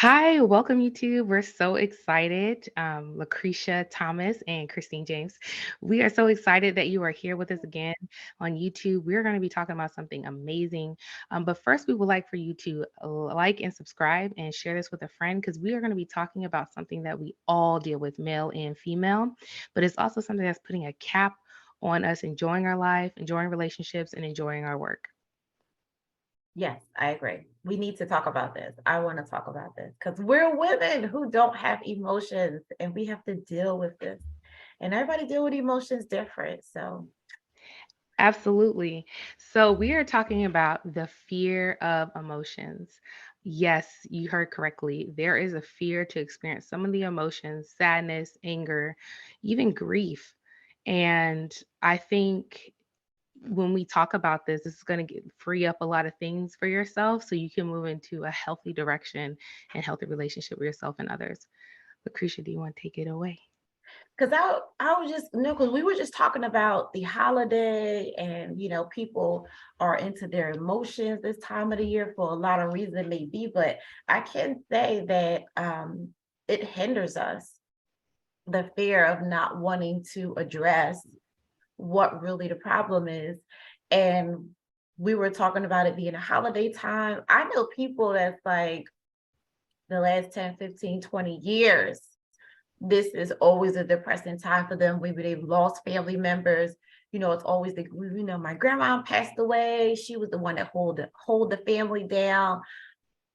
Hi, welcome YouTube. We're so excited. Lucretia Thomas and Christine James. We are so excited that you are here with us again on YouTube. We're going to be talking about something amazing. But first, we would like for you to like and subscribe and share this with a friend because we are going to be talking about something that we all deal with, male and female. But it's also something that's putting a cap on us enjoying our life, enjoying relationships, and enjoying our work. Yes, I agree. We need to talk about this. I want to talk about this because we're women who don't have emotions and we have to deal with this. And everybody deal with emotions different. So Absolutely. So, we are talking about the fear of emotions. Yes, you heard correctly. There is a fear to experience some of the emotions, sadness, anger, even grief. And I think when we talk about this is going to free up a lot of things for yourself so you can move into a healthy direction and healthy relationship with yourself and others. Lucretia, do you want to take it away? because I was just because we were just talking about the holiday and people are into their emotions this time of the year for a lot of reasons it may be, but I can say that it hinders us, the fear of not wanting to address what really the problem is. And we were talking about it being a holiday time. I know people that's like the last 10, 15, 20 years, this is always a depressing time for them. Maybe they've lost family members. It's always my grandma passed away. She was the one that hold the family down.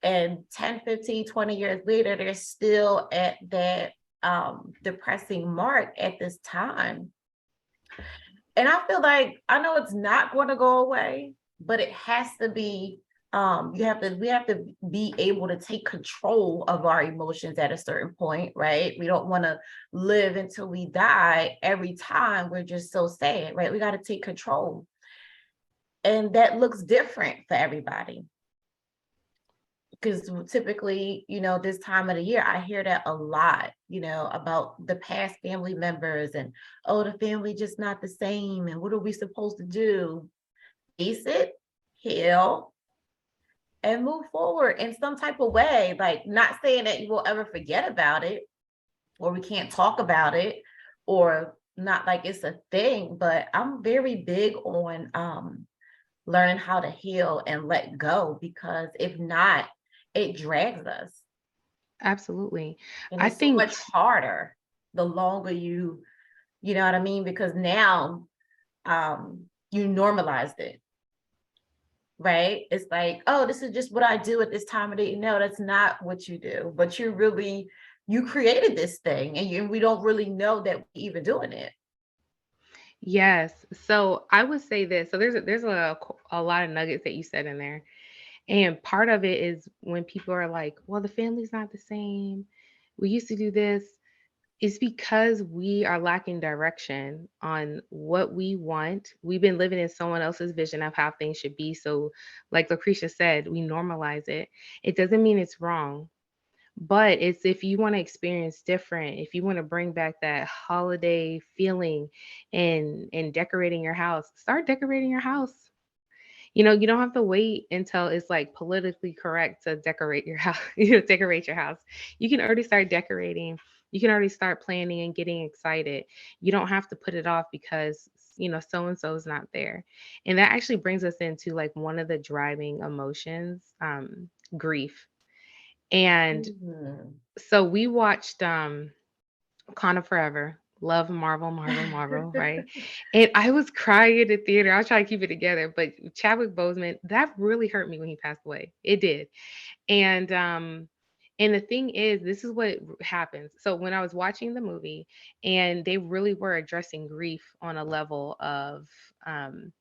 And 10, 15, 20 years later, they're still at that depressing mark at this time. And I feel like I know it's not going to go away, but it has to be. We have to be able to take control of our emotions at a certain point, right? We don't want to live until we die every time we're just so sad, right? We got to take control. And that looks different for everybody. Because typically, this time of the year, I hear that a lot, about the past family members and, oh, the family just not the same. And what are we supposed to do? Face it, heal, and move forward in some type of way. Like, not saying that you will ever forget about it or we can't talk about it or not like it's a thing, but I'm very big on learning how to heal and let go, because if not, it drags us. Absolutely. And I it's so think much harder the longer you know what I mean? Because now you normalized it, right? It's like, oh, this is just what I do at this time of the day. No, that's not what you do, but you created this thing and we don't really know that we're even doing it. yes. So I would say this. So there's a lot of nuggets that you said in there. And part of it is when people are like, well, the family's not the same. We used to do this. It's because we are lacking direction on what we want. We've been living in someone else's vision of how things should be. So, like Lucretia said, we normalize it. It doesn't mean it's wrong, but it's if you want to experience different, if you want to bring back that holiday feeling and decorating your house, start decorating your house. You don't have to wait until it's like politically correct to decorate your house, decorate your house. You can already start decorating. You can already start planning and getting excited. You don't have to put it off because so and so is not there. And that actually brings us into like one of the driving emotions, grief. And Mhm. so we watched Wakanda Forever. Love Marvel, Marvel, Marvel, right? And I was crying in the theater. I was trying to keep it together, but Chadwick Boseman, that really hurt me when he passed away. It did. And the thing is, this is what happens. So when I was watching the movie and they really were addressing grief on a level of um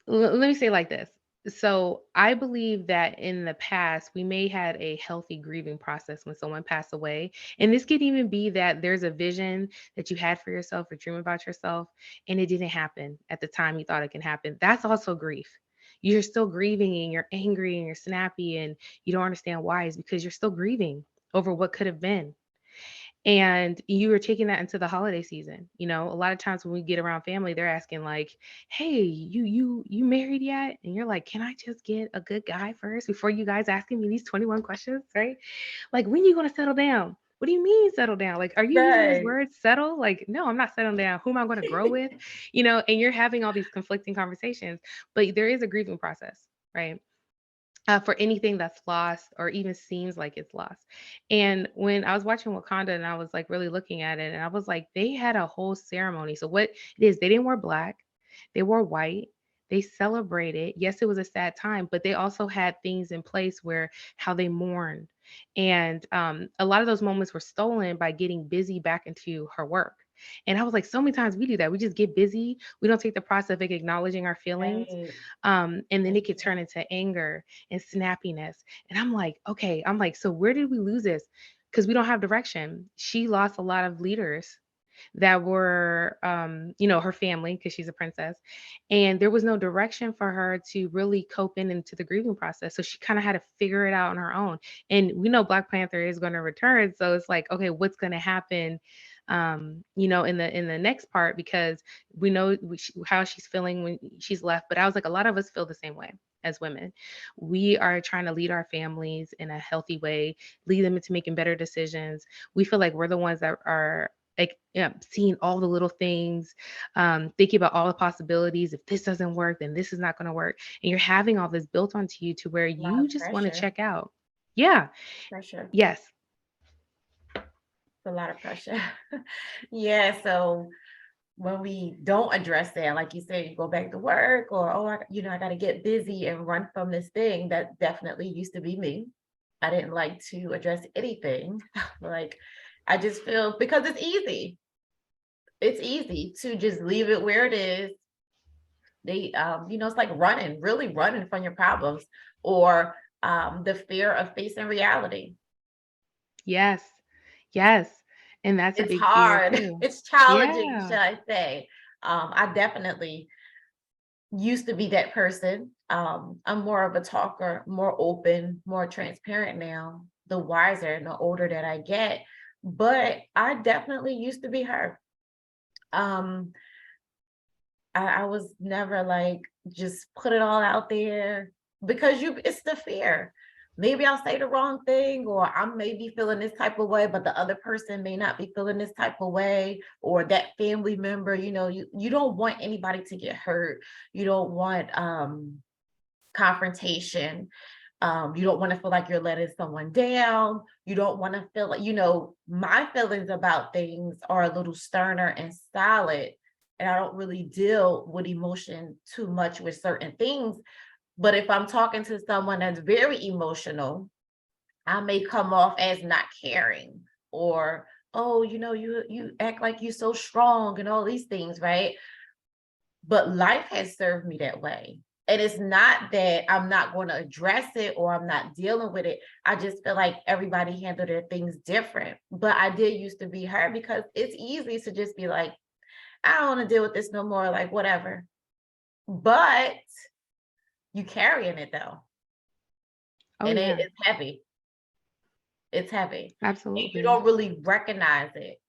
let me say it like this. So I believe that in the past we may had a healthy grieving process when someone passed away. And this could even be that there's a vision that you had for yourself or dream about yourself and it didn't happen at the time you thought it can happen. That's also grief. You're still grieving and you're angry and you're snappy and you don't understand why is because you're still grieving over what could have been. And you were taking that into the holiday season. You know, a lot of times when we get around family, they're asking like, "Hey, you married yet?" And you're like, "Can I just get a good guy first before you guys asking me these 21 questions, right? Like, when you going to settle down?" What do you mean settle down? Like, are you using this Right. word settle? Like, no, I'm not settling down. Who am I going to grow with? You know, and you're having all these conflicting conversations, but there is a grieving process, right? For anything that's lost or even seems like it's lost. And when I was watching Wakanda and I was like really looking at it, and I was like, they had a whole ceremony. So what it is, they didn't wear black, they wore white. They celebrated. Yes, it was a sad time, but they also had things in place where how they mourned. And a lot of those moments were stolen by getting busy back into her work. And I was like, so many times we do that. We just get busy. We don't take the process of acknowledging our feelings. Right. And then Yes, it could turn ma'am. into anger and snappiness. And I'm like, okay, I'm like, so where did we lose this? Because we don't have direction. She lost a lot of leaders that were, you know, her family, because she's a princess. And there was no direction for her to really cope into the grieving process. So she kind of had to figure it out on her own. And we know Black Panther is going to return. So it's like, okay, what's going to happen? You know, in the next part, because we know how she's feeling when she's left. But I was like, a lot of us feel the same way as women. We are trying to lead our families in a healthy way, lead them into making better decisions. We feel like we're the ones that are like, yeah, seeing all the little things, thinking about all the possibilities. If this doesn't work, then this is not going to work. And you're having all this built onto you to where A lot you of just want to pressure. check out. Yeah. Pressure. Yes. A lot of pressure. Yeah. So when we don't address that, like you said, you go back to work or, oh, I got to get busy and run from this thing. That definitely used to be me. I didn't like to address anything. Like, I just feel because it's easy. It's easy to just leave it where it is. It's like running, really running from your problems or the fear of facing reality. Yes. Yes. And that's a It's big fear hard. too. It's challenging, Yeah. should I say. I definitely used to be that person. I'm more of a talker, more open, more transparent now, the wiser and the older that I get. But I definitely used to be her. Um, I was never like just put it all out there because it's the fear. Maybe I'll say the wrong thing, or I may be feeling this type of way, but the other person may not be feeling this type of way, or that family member, you don't want anybody to get hurt. You don't want confrontation. You don't want to feel like you're letting someone down. You don't want to feel like, my feelings about things are a little sterner and solid. And I don't really deal with emotion too much with certain things. But if I'm talking to someone that's very emotional, I may come off as not caring or, oh, you act like you're so strong and all these things, right? But life has served me that way. And it's not that I'm not going to address it or I'm not dealing with it. I just feel like everybody handled their things different. But I did used to be her because it's easy to just be like, I don't want to deal with this no more, like whatever. But you carrying it though. Oh And yeah. it's heavy. It's heavy. And you Absolutely. don't really recognize it.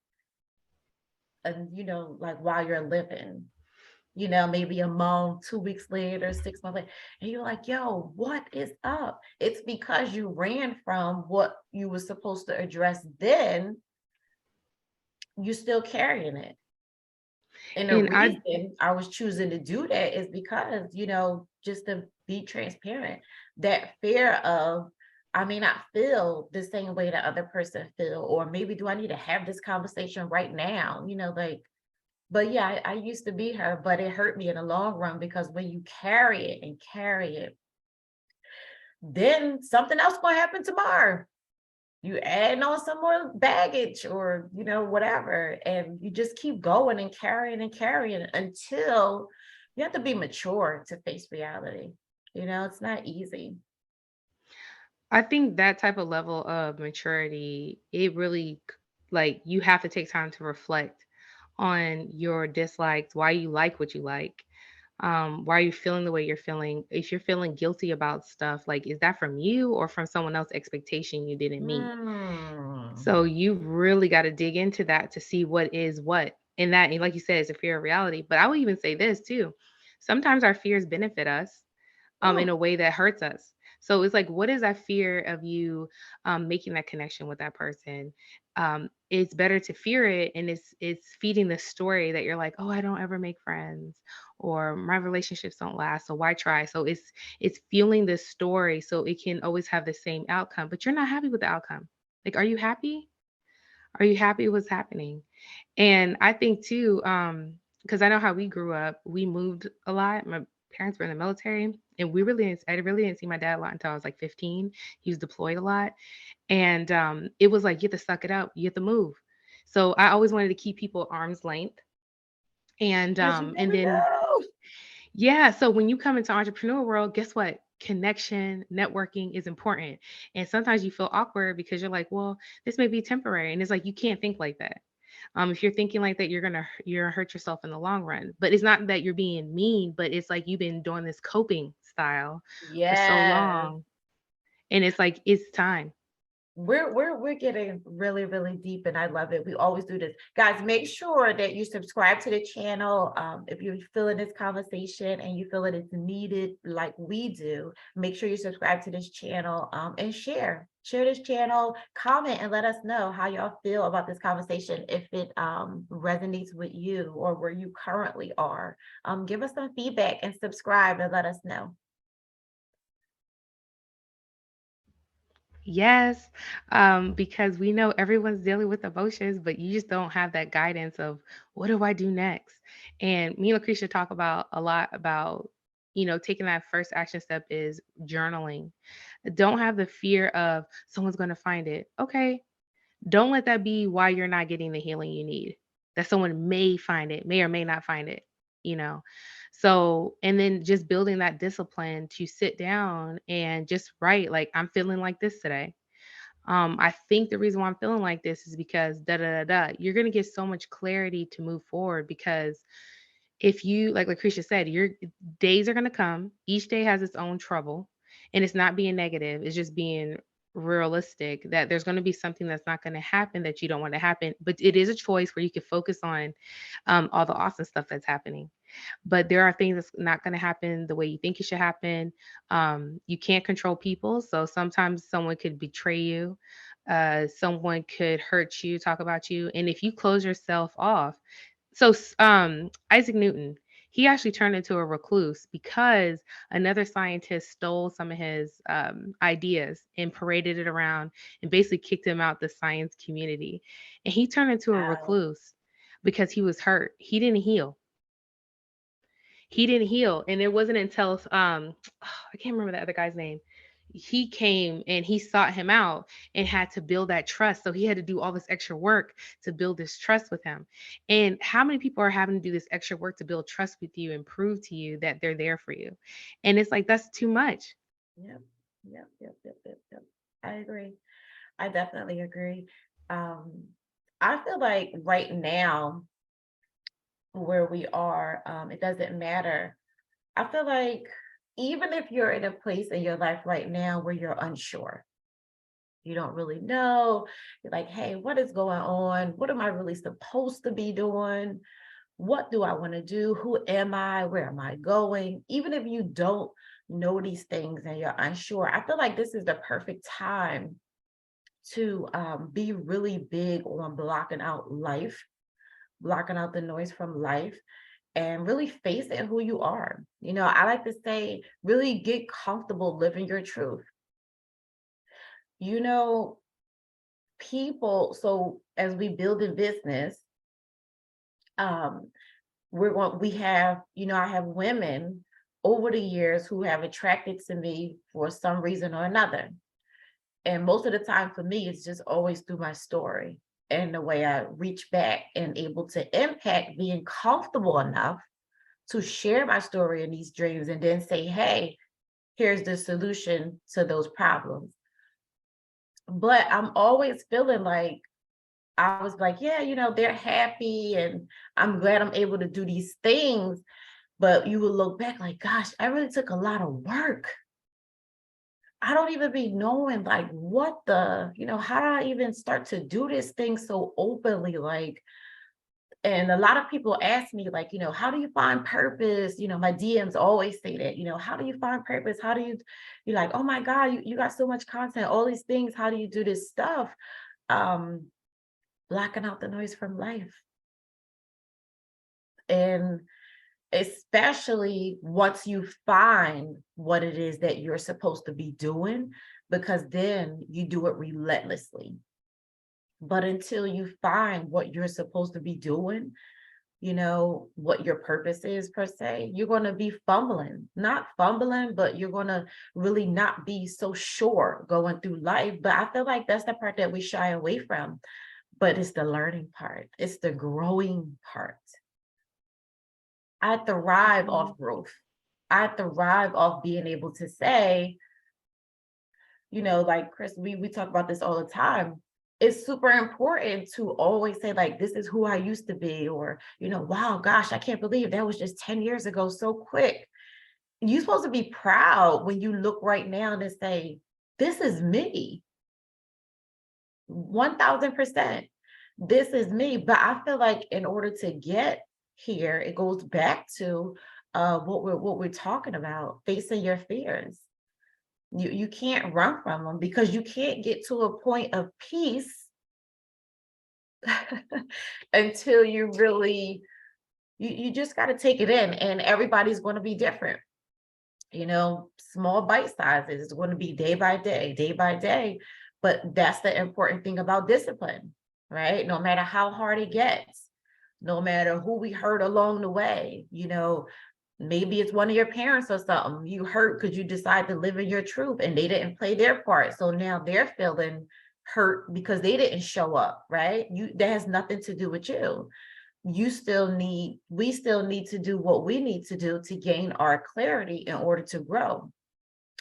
And like while you're living. Maybe a month, 2 weeks later, 6 months later, and you're like, yo, what is up? It's because you ran from what you were supposed to address then, you're still carrying it. And the And I reason I was choosing to do that is because, just to be transparent, that fear of I may not feel the same way the other person feel, or maybe do I need to have this conversation right now? Like but yeah, I used to be her, but it hurt me in the long run because when you carry it and carry it, then something else gonna happen tomorrow. You add on some more baggage or whatever, and you just keep going and carrying until you have to be mature to face reality. It's not easy. I think that type of level of maturity, it really like you have to take time to reflect on your dislikes, why you like what you like, why are you feeling the way you're feeling. If you're feeling guilty about stuff, like is that from you or from someone else's expectation you didn't meet? So you really got to dig into that to see what is what. And that, and like you said, is a fear of reality. But I will even say this too. Sometimes our fears benefit us in Ooh, a way that hurts us. So it's like, what is that fear of you making that connection with that person? It's better to fear it, and it's feeding the story that you're like, oh, I don't ever make friends, or my relationships don't last, so why try? So it's fueling this story so it can always have the same outcome, but you're not happy with the outcome. Like, are you happy? Are you happy with what's happening? And I think too, because I know how we grew up, we moved a lot. My parents were in the military, and I really didn't see my dad a lot until I was like 15. He was deployed a lot. And it was like, you have to suck it up, you have to move. So I always wanted to keep people arm's length. because you And never then know. yeah, so when you come into entrepreneur world, guess what? Connection, networking is important. And sometimes you feel awkward because you're like, well, this may be temporary. And it's like you can't think like that. If you're thinking like that, you're gonna hurt yourself in the long run. But it's not that you're being mean, but it's like you've been doing this coping style for so Yes. long, and it's like it's time. We're getting really, really deep, and I love it. We always do this. Guys, make sure that you subscribe to the channel. If you're feeling this conversation and you feel that it's needed like we do, make sure you subscribe to this channel and share. Share this channel, comment, and let us know how y'all feel about this conversation, if it resonates with you or where you currently are. Give us some feedback and subscribe and let us know. Yes, because we know everyone's dealing with emotions, but you just don't have that guidance of what do I do next? And me and Lucretia talk about a lot about, taking that first action step is journaling. Don't have the fear of someone's going to find it. Okay, don't let that be why you're not getting the healing you need. That someone may find it, may or may not find it, you know. So, and then just building that discipline to sit down and just write, like, I'm feeling like this today. I think the reason why I'm feeling like this is because da da da da. You're gonna get so much clarity to move forward because if you, like Lucretia said, your days are going to come. Each day has its own trouble, and it's not being negative. It's just being realistic that there's going to be something that's not going to happen that you don't want to happen. But it is a choice where you can focus on all the awesome stuff that's happening. But there are things that's not going to happen the way you think it should happen. You can't control people, so sometimes someone could betray you. Someone could hurt you, talk about you, and if you close yourself off, Isaac Newton, he actually turned into a recluse because another scientist stole some of his ideas and paraded it around and basically kicked him out the science community. And he turned into a Wow. recluse because he was hurt. He didn't heal. He didn't heal, and it wasn't until I can't remember the other guy's name. He came and he sought him out and had to build that trust. So he had to do all this extra work to build this trust with him. And how many people are having to do this extra work to build trust with you and prove to you that they're there for you? And it's like that's too much. Yep. Yep. I agree. I definitely agree. Um, I feel like right now, where we are, it doesn't matter. I feel like even if you're in a place in your life right now where you're unsure, you don't really know, you're like, hey, what is going on? What am I really supposed to be doing? What do I want to do? Who am I? Where am I going? Even if you don't know these things and you're unsure, I feel like this is the perfect time to be really big on blocking out life, blocking out the noise from life, and really facing who you are. I like to say, really get comfortable living your truth. You know, so as we build a business, um, we have, I have women over the years who have attracted to me for some reason or another. And most of the time for me, it's just always through my story and the way I reach back and able to impact being comfortable enough to share my story and these dreams and then say, hey, here's the solution to those problems. But I'm always feeling like I was like, yeah, they're happy and I'm glad I'm able to do these things. But you will look back like, gosh, I really took a lot of work. I don't even be knowing like what the, how do I even start to do this thing so openly? Like, and a lot of people ask me, like, how do you find purpose? My DMs always say that, how do you find purpose? How do you, you're like, oh my God, you got so much content, all these things. How do you do this stuff? Um, Blocking out the noise from life. And especially once you find what it is that you're supposed to be doing, because then you do it relentlessly. But until you find what you're supposed to be doing, what your purpose is per se, you're going to be fumbling, not fumbling, but you're going to really not be so sure going through life. But I feel like that's the part that we shy away from. But it's the learning part, it's the growing part. I thrive Definitely. off growth. I thrive off being able to say, like Chris, we talk about this all the time. It's super important to always say, like, this is who I used to be, or, wow, gosh, I can't believe that was just 10 years ago, so quick. You're supposed to be proud when you look right now and say, this is me, 1000%. This is me. But I feel like in order to get here, it goes back to what we're talking about, facing your fears. You can't run from them because you can't get to a point of peace until you just got to take it in, and everybody's going to be different. Small bite sizes. It's going to be day by day. But that's the important thing about discipline, right? No matter how hard it gets, no matter who we hurt along the way, maybe it's one of your parents or something. You hurt because you decide to live in your truth and they didn't play their part. So now they're feeling hurt because they didn't show up, right? That has nothing to do with you. We still need to do what we need to do to gain our clarity in order to grow.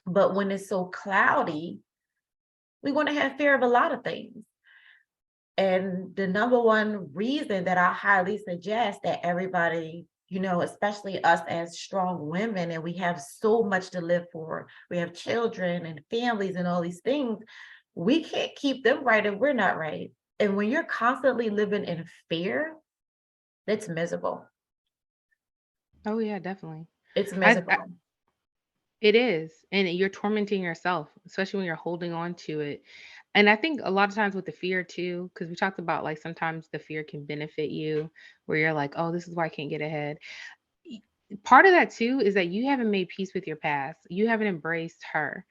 But when it's so cloudy, we're going to have fear of a lot of things. And the number one reason that I highly suggest that everybody, especially us as strong women, and we have so much to live for, we have children and families and all these things, we can't keep them right if we're not right. And when you're constantly living in fear, it's miserable. Oh yeah, definitely. It's I miserable. it is, and you're tormenting yourself, especially when you're holding on to it. And I think a lot of times with the fear too, because we talked about like sometimes the fear can benefit you, where you're like, oh, this is why I can't get ahead. Y- Part of that too is that you haven't made peace with your past. You haven't embraced her.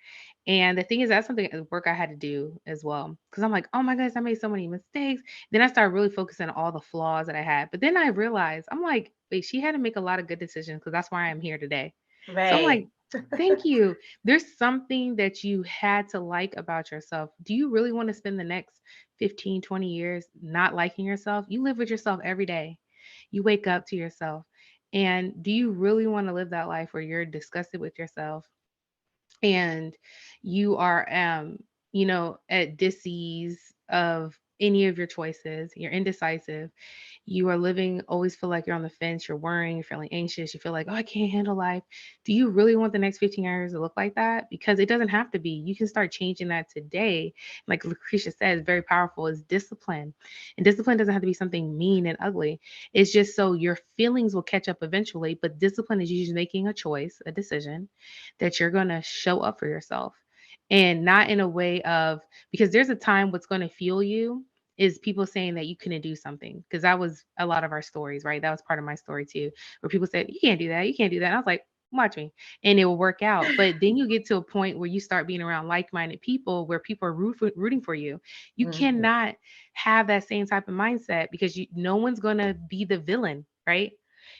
And the thing is, that's something work I had to do as well. Cause I'm like, oh my goodness, I made so many mistakes. Then I started really focusing on all the flaws that I had. But then I realized, I'm like, wait, she had to make a lot of good decisions because that's why I'm here today. So I'm like, Right. thank you. There's something that you had to like about yourself. Do you really want to spend the next 15, 20 years not liking yourself? You live with yourself every day. You wake up to yourself. And do you really want to live that life where you're disgusted with yourself and you are at dis-ease of any of your choices, you're indecisive, you are living, always feel like you're on the fence, you're worrying, you're feeling anxious, you feel like, oh, I can't handle life. Do you really want the next 15 years to look like that? Because it doesn't have to be. You can start changing that today. Like Lucretia says, very powerful is discipline. And discipline doesn't have to be something mean and ugly. It's just so your feelings will catch up eventually. But discipline is usually making a choice, a decision that you're going to show up for yourself, and not in a way of, because there's a time what's going to fuel you is people saying that you couldn't do something, because that was a lot of our stories, right? That was part of my story too, where people said you can't do that, you can't do that, and I was like, watch me, and it will work out. But then you get to a point where you start being around like-minded people where people are rooting for you. You Mhm. cannot have that same type of mindset, because no one's going to be the villain, right?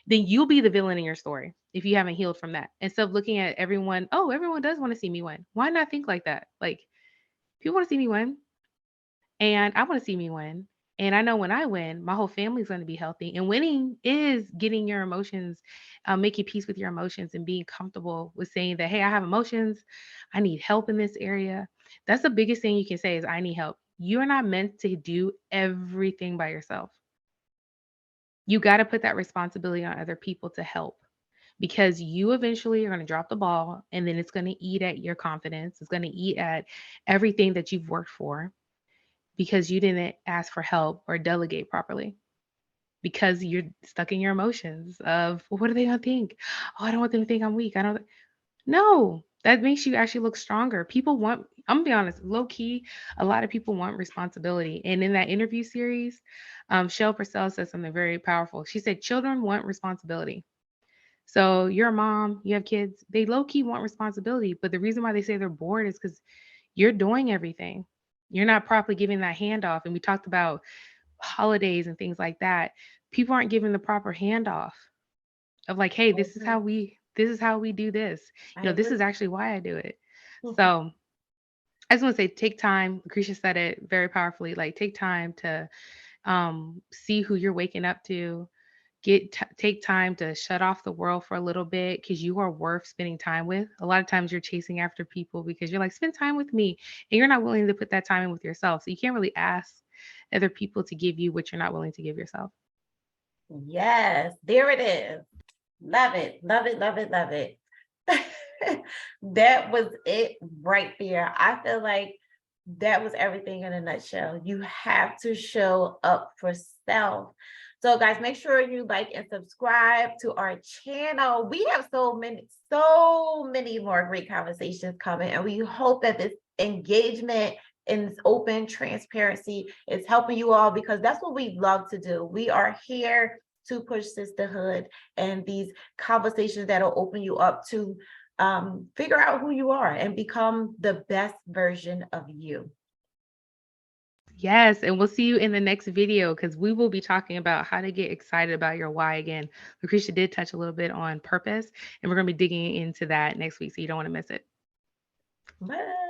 Then you'll be the villain in your story if you haven't healed from that. Instead of looking at everyone, oh, everyone does want to see me win. Why not think like that? Like, people want to see me win, and I want to see me win. And I know when I win, my whole family's going to be healthy. And winning is getting your emotions, making peace with your emotions, and being comfortable with saying that, hey, I have emotions. I need help in this area. That's the biggest thing you can say is, I need help. You're not meant to do everything by yourself. You got to put that responsibility on other people to help. because you eventually are going to drop the ball, and then it's going to eat at your confidence. It's going to eat at everything that you've worked for because you didn't ask for help or delegate properly, because you're stuck in your emotions of, well, what are they going to think? Oh, I don't want them to think I'm weak. I don't. No, that makes you actually look stronger. People want, I'm gonna be honest, low key, a lot of people want responsibility. And in that interview series, Shell Purcell said something very powerful. She said, children want responsibility. So you're a mom, you have kids, they low key want responsibility. But the reason why they say they're bored is because you're doing everything. You're not properly giving that handoff. And we talked about holidays and things like that. People aren't giving the proper handoff of like, hey, I agree. this is how we do this. I You know, this agree. is actually why I do it. So I just want to say, take time. Lucretia said it very powerfully. Like, take time to see who you're waking up to. Take time to shut off the world for a little bit, because you are worth spending time with. A lot of times you're chasing after people because you're like, spend time with me, and you're not willing to put that time in with yourself. So you can't really ask other people to give you what you're not willing to give yourself. Yes, there it is. Love it. Love it. Love it. Love it. That was it right there. I feel like that was everything in a nutshell. You have to show up for self. So, guys, make sure you like and subscribe to our channel. We have so many more great conversations coming, and we hope that this engagement and this open transparency is helping you all, because that's what we love to do. We are here to push sisterhood and these conversations that'll open you up to figure out who you are and become the best version of you. Yes, and we'll see you in the next video, because we will be talking about how to get excited about your why again. Lucretia did touch a little bit on purpose, and we're going to be digging into that next week, so you don't want to miss it. Bye.